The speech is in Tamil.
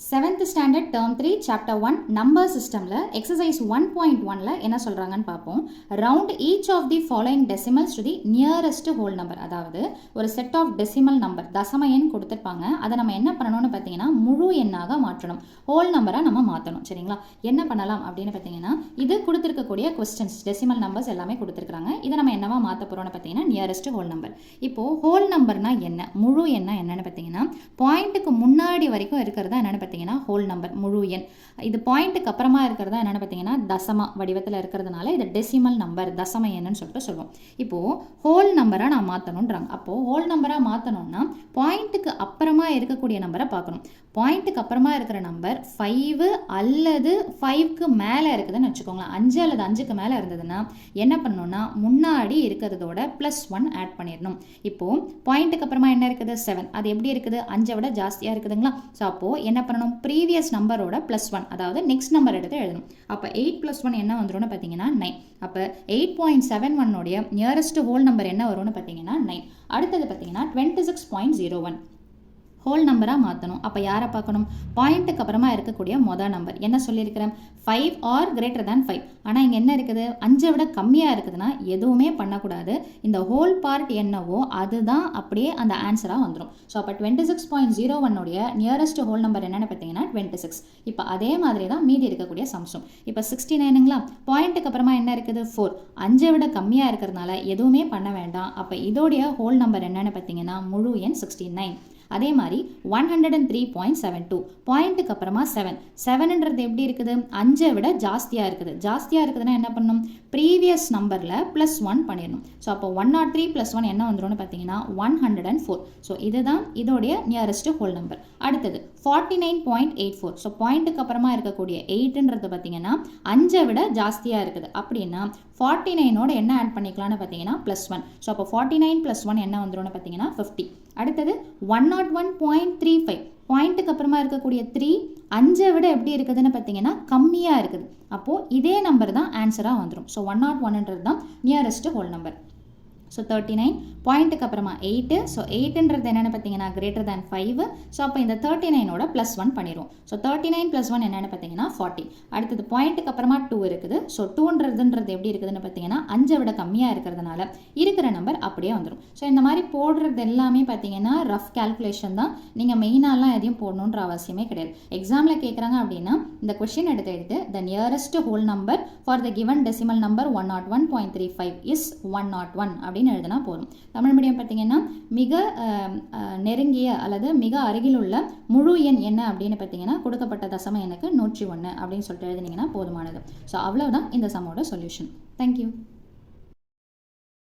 7th standard term 3 chapter 1 number systemல exercise 1.1ல என்ன சொல்றாங்கன்னு பார்ப்போம். round each of the following decimals to the nearest whole number. அதாவது ஒரு set of decimal number தசம எண் கொடுத்திருப்பாங்க. அதை நம்ம என்ன பண்ணணும்னு பார்த்தீங்கன்னா முழு எண்ணாக மாற்றணும். whole number நம்ம மாற்றணும். சரிங்களா? என்ன பண்ணலாம் அப்படின்னு பார்த்தீங்கன்னா இது கொடுத்திருக்கக்கூடிய questions decimal numbers எல்லாமே கொடுத்திருக்காங்க. இதை நம்ம என்னவா மாற்ற போறோம்னு பார்த்தீங்கன்னா nearest whole number. இப்போ whole numberனா என்ன? முழு எண்ணா என்னன்னு பார்த்தீங்கன்னா பாயிண்ட்டுக்கு முன்னாடி வரைக்கும் இருக்கிறதா என்னன்னு பார்த்தீங்கன்னா ஹோல் நம்பர் முழு எண். இது பாயிண்ட்டுக்கு அப்புறமா இருக்கிறதா என்னன்னு பார்த்தீங்கன்னா தசம வடிவத்தில் இருக்கிறதுனால இது டெசிமல் நம்பர் தசம எண்ணுன்னு சொல்லிட்டு சொல்லுவோம். இப்போ ஹோல் நம்பரா நான் மாற்றணுன்றாங்க. அப்போ ஹோல் நம்பரா மாற்றணும்னா பாயிண்ட்டுக்கு அப்புறமா இருக்கக்கூடிய நம்பரை பார்க்கணும். பாயிண்ட்டுக்கு அப்புறமா இருக்கிற நம்பர் 5 அல்லது 5க்கு மேலே இருக்குதுன்னு வச்சுக்கோங்களேன். 5 அல்லது 5க்கு மேலே இருந்ததுன்னா என்ன பண்ணணும்னா முன்னாடி இருக்கிறதோட +1 ஆட் பண்ணிடணும். இப்போ பாயிண்ட்டுக்கு அப்புறமா என்ன இருக்குது 7. அது எப்படி இருக்குது 5 விட ஜாஸ்தியாக இருக்குதுங்களா? ஸோ அப்போது என்ன பண்ணணும் ப்ரீவியஸ் நம்பரோட +1 அதாவது நெக்ஸ்ட் நம்பர் எடுத்து எழுதணும். அப்போ 8 + 1 என்ன வந்துடும்னு பார்த்தீங்கன்னா 9. அப்போ 8.71 உடைய நியரஸ்ட் ஹோல் நம்பர் என்ன வரும்னு பார்த்தீங்கன்னா 9. அடுத்தது பார்த்தீங்கன்னா 26.01 ஹோல் நம்பராக மாற்றணும். அப்போ யாரை பார்க்கணும்? பாயிண்ட்டுக்கு அப்புறமா இருக்கக்கூடிய மொதல் நம்பர் என்ன சொல்லியிருக்கிறேன் 5 ஆர் கிரேட்டர் தேன் 5. ஆனால் இங்கே என்ன இருக்குது 5 விட கம்மியாக இருக்குதுன்னா எதுவுமே பண்ணக்கூடாது. இந்த ஹோல் பார்ட் என்னவோ அதுதான் அப்படியே அந்த ஆன்சராக வந்துடும். ஸோ அப்போ 26.01 உடைய நியரஸ்ட் ஹோல் நம்பர் என்னென்னு பார்த்தீங்கன்னா 26. இப்போ அதே மாதிரி தான் மீதி இருக்கக்கூடிய சம்ஸும். இப்போ 69ங்களா பாயிண்ட்டுக்கு அப்புறமா என்ன இருக்குது 4. 5 விட கம்மியாக இருக்கிறதுனால எதுவுமே பண்ண வேண்டாம். அப்போ இதோடைய ஹோல் நம்பர் என்னென்னு பார்த்தீங்கன்னா முழு எண் 69. அதே மாதிரி 103.72 பாயிண்ட்டுக்கு அப்புறமா 7. 7ன்றது எப்படி இருக்குது 5 விட ஜாஸ்தியாக இருக்குது. ஜாஸ்தியாக இருக்குதுன்னா என்ன பண்ணணும் ப்ரீவியஸ் நம்பரில் +1 பண்ணிடணும். ஸோ அப்போ 103 + 1 என்ன வந்துடும்னு பார்த்தீங்கன்னா 104. ஸோ இதுதான் இதோடைய நியரஸ்ட் ஹோல் நம்பர். அடுத்தது 49.84. ஸோ பாயிண்ட்டுக்கு அப்புறமா இருக்கக்கூடிய 8ன்றது பார்த்தீங்கன்னா 5 விட ஜாஸ்தியாக இருக்குது. அப்படின்னா 49ஓட என்ன ஆட் பண்ணிக்கலாம்னு பார்த்தீங்கன்னா +1. ஸோ அப்போ 49 + 1 என்ன வந்துடும்னு பார்த்தீங்கன்னா 50. அடுத்தது 101.35 பாயிண்ட்டுக்கு அப்புறமா இருக்கக்கூடிய 3 5 விட எப்படி இருக்குதுன்னு பார்த்தீங்கன்னா கம்மியாக இருக்குது. அப்போது இதே நம்பர் தான் ஆன்சராக வந்துடும். ஸோ 101ன்றது தான் நியரஸ்ட் ஹோல் நம்பர். ஸோ 39 பாயிண்ட்டுக்கு அப்புறமா 8. ஸோ 8ன்றது என்னென்னு பார்த்தீங்கன்னா கிரேட்டர் தேன் 5. ஸோ அப்போ இந்த 39ஓட +1 பண்ணிடுவோம். ஸோ 39 + 1 என்னென்னு பார்த்தீங்கன்னா 40. அடுத்தது பாயிண்ட்டுக்கு அப்புறமா 2 இருக்குது. ஸோ 2ன்றது எப்படி இருக்குதுன்னு பார்த்தீங்கன்னா 5 விட கம்மியாக இருக்கிறதுனால இருக்கிற நம்பர் அப்படியே வந்துடும். ஸோ இந்த மாதிரி போடுறது எல்லாமே பார்த்தீங்கன்னா ரஃப் கேல்குலேஷன் தான். நீங்கள் மெயினாலாம் எதையும் போடணுன்ற அவசியமே கிடையாது. எக்ஸாமில் கேட்குறாங்க அப்படின்னா இந்த கொஷின் எடுத்து the nearest whole number for the given decimal number 101.35 is 101 அப்படின்னு எழுதினா போதும். தமிழ் மீடியம் பார்த்தீங்கன்னா மிக நெருங்கிய அல்லது மிக அருகில் உள்ள முழு எண் என்ன அப்படின்னு பார்த்தீங்கன்னா கொடுக்கப்பட்ட தசம எண்ணுக்கு 101 அப்படின்னு சொல்லிட்டு எழுதினீங்கன்னா போதுமானது. ஸோ அவ்வளவுதான் இந்த சம்மோட சொல்யூஷன். தேங்க்யூ.